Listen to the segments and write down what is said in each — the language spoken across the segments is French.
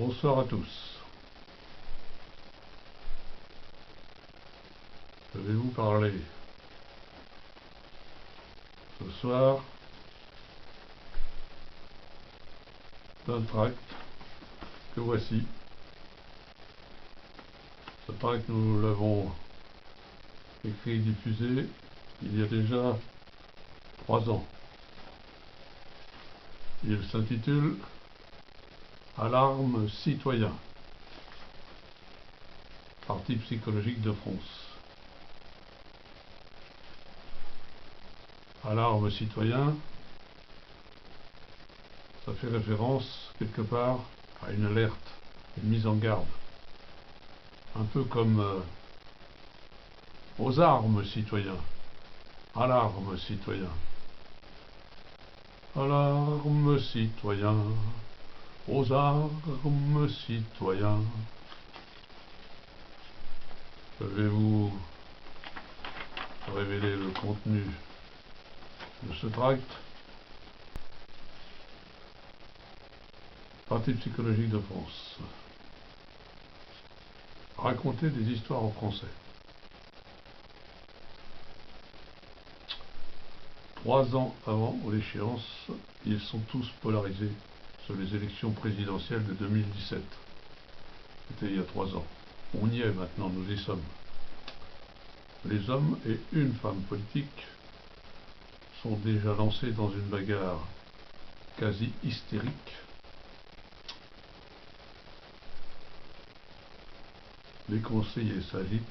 Bonsoir à tous. Je vais vous parler ce soir d'un tract que voici. Ce tract, nous l'avons écrit et diffusé il y a déjà 3 ans. Il s'intitule Alarme citoyen, Parti psychologique de France. Alarme citoyen, ça fait référence quelque part à une alerte, une mise en garde. Un peu comme aux armes citoyen. Alarme citoyen. Alarme citoyen. Aux armes citoyen. Je vais vous révéler le contenu de ce tract. Parti psychologique de France. Raconter des histoires en français. 3 ans avant l'échéance, ils sont tous polarisés sur les élections présidentielles de 2017. C'était il y a 3 ans. On y est maintenant, nous y sommes. Les hommes et une femme politique sont déjà lancés dans une bagarre quasi hystérique. Les conseillers s'agitent,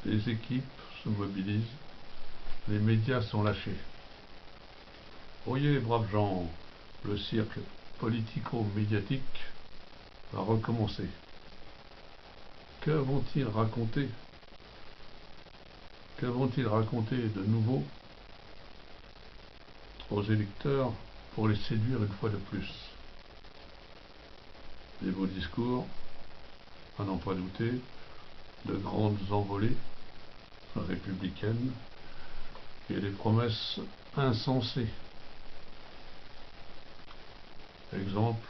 les équipes se mobilisent, les médias sont lâchés. Voyez, braves gens, le cirque politico-médiatique va recommencer. Que vont-ils raconter? Que vont-ils raconter de nouveau aux électeurs pour les séduire une fois de plus? Des beaux discours, à n'en pas douter, de grandes envolées républicaines et des promesses insensées. Exemple,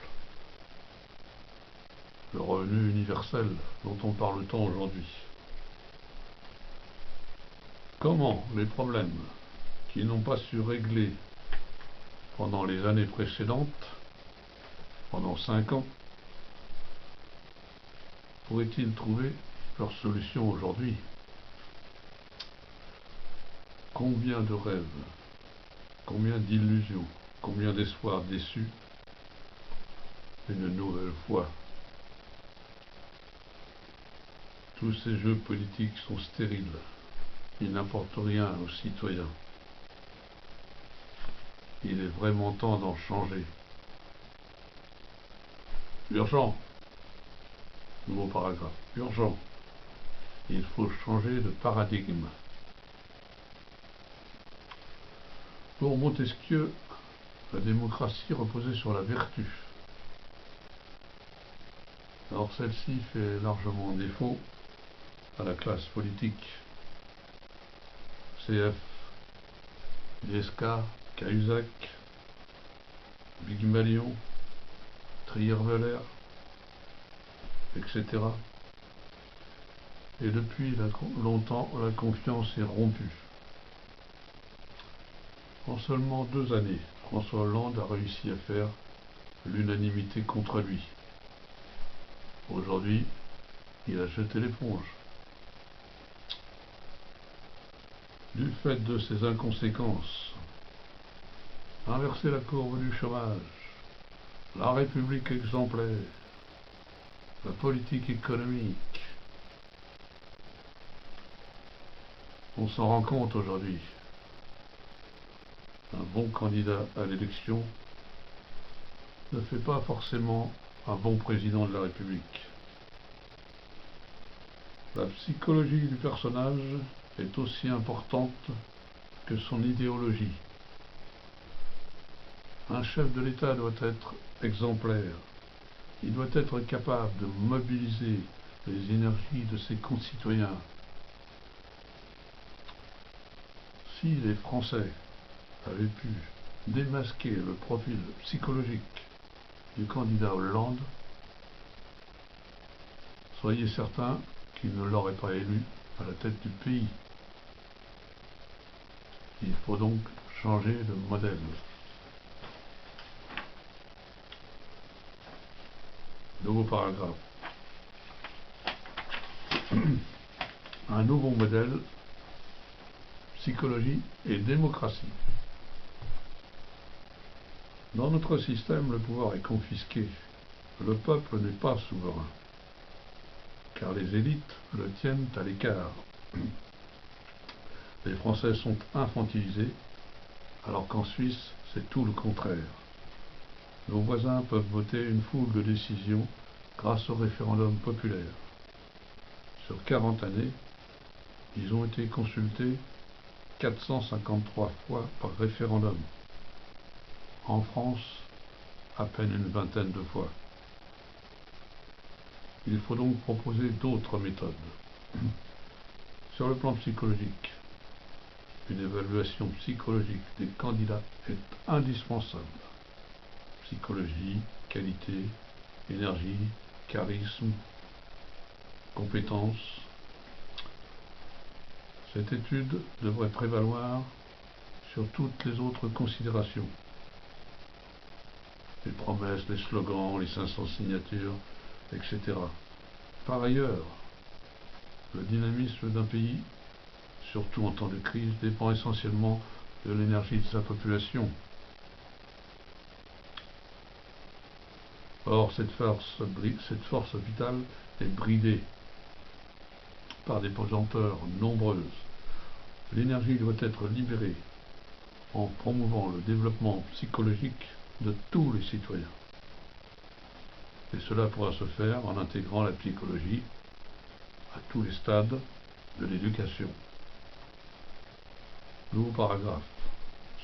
le revenu universel dont on parle tant aujourd'hui. Comment les problèmes qui n'ont pas su régler pendant les années précédentes, pendant 5 ans, pourraient-ils trouver leur solution aujourd'hui? Combien de rêves, combien d'illusions, combien d'espoirs déçus, une nouvelle fois. Tous ces jeux politiques sont stériles, ils n'apportent rien aux citoyens. Il est vraiment temps d'en changer. Urgent, nouveau paragraphe, urgent, il faut changer de paradigme. Pour Montesquieu, la démocratie reposait sur la vertu. Or celle-ci fait largement défaut à la classe politique. CF, DSK, Cahuzac, Pygmalion, Trierweiler, etc. Et depuis longtemps, la confiance est rompue. En seulement 2 années, François Hollande a réussi à faire l'unanimité contre lui. Aujourd'hui, il a jeté l'éponge. Du fait de ses inconséquences, inverser la courbe du chômage, la République exemplaire, la politique économique, on s'en rend compte aujourd'hui. Un bon candidat à l'élection ne fait pas forcément un bon président de la République. La psychologie du personnage est aussi importante que son idéologie. Un chef de l'État doit être exemplaire. Il doit être capable de mobiliser les énergies de ses concitoyens. Si les Français avaient pu démasquer le profil psychologique du candidat Hollande, soyez certains qu'il ne l'aurait pas élu à la tête du pays. Il faut donc changer de modèle. Nouveau paragraphe. Un nouveau modèle, psychologie et démocratie. Dans notre système, le pouvoir est confisqué. Le peuple n'est pas souverain, car les élites le tiennent à l'écart. Les Français sont infantilisés, alors qu'en Suisse, c'est tout le contraire. Nos voisins peuvent voter une foule de décisions grâce au référendum populaire. Sur 40 années, ils ont été consultés 453 fois par référendum. En France, à peine une vingtaine de fois. Il faut donc proposer d'autres méthodes. Sur le plan psychologique, une évaluation psychologique des candidats est indispensable. Psychologie, qualité, énergie, charisme, compétences. Cette étude devrait prévaloir sur toutes les autres considérations. Les promesses, les slogans, les 500 signatures, etc. Par ailleurs, le dynamisme d'un pays, surtout en temps de crise, dépend essentiellement de l'énergie de sa population. Or, cette force vitale est bridée par des pesanteurs nombreuses. L'énergie doit être libérée en promouvant le développement psychologique de tous les citoyens. Et cela pourra se faire en intégrant la psychologie à tous les stades de l'éducation. Nouveau paragraphe.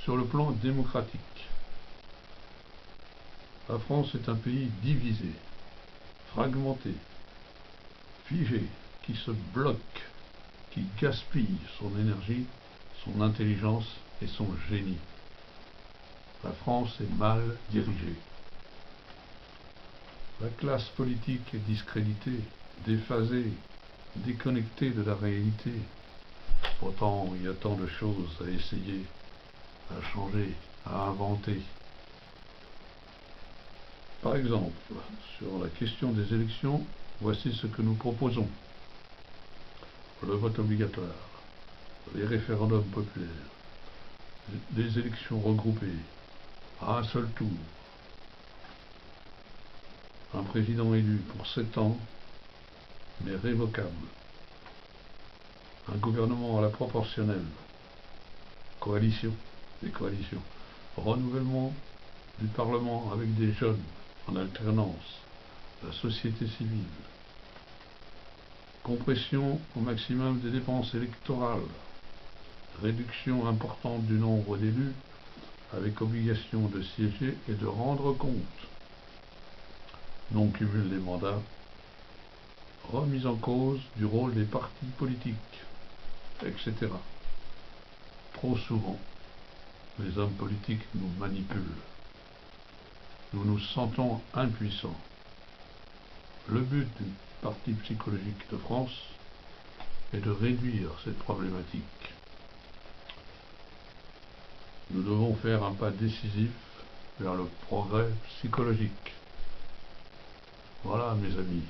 Sur le plan démocratique, la France est un pays divisé, fragmenté, figé, qui se bloque, qui gaspille son énergie, son intelligence et son génie. La France est mal dirigée. La classe politique est discréditée, déphasée, déconnectée de la réalité. Pourtant, il y a tant de choses à essayer, à changer, à inventer. Par exemple, sur la question des élections, voici ce que nous proposons. Le vote obligatoire, les référendums populaires, des élections regroupées, à un seul tour, un président élu pour 7 ans, mais révocable, un gouvernement à la proportionnelle, des coalitions, renouvellement du Parlement avec des jeunes en alternance, la société civile, compression au maximum des dépenses électorales, réduction importante du nombre d'élus avec obligation de siéger et de rendre compte, non-cumul des mandats, remise en cause du rôle des partis politiques, etc. Trop souvent, les hommes politiques nous manipulent. Nous nous sentons impuissants. Le but du Parti psychologique de France est de réduire cette problématique. Nous devons faire un pas décisif vers le progrès psychologique. Voilà, mes amis.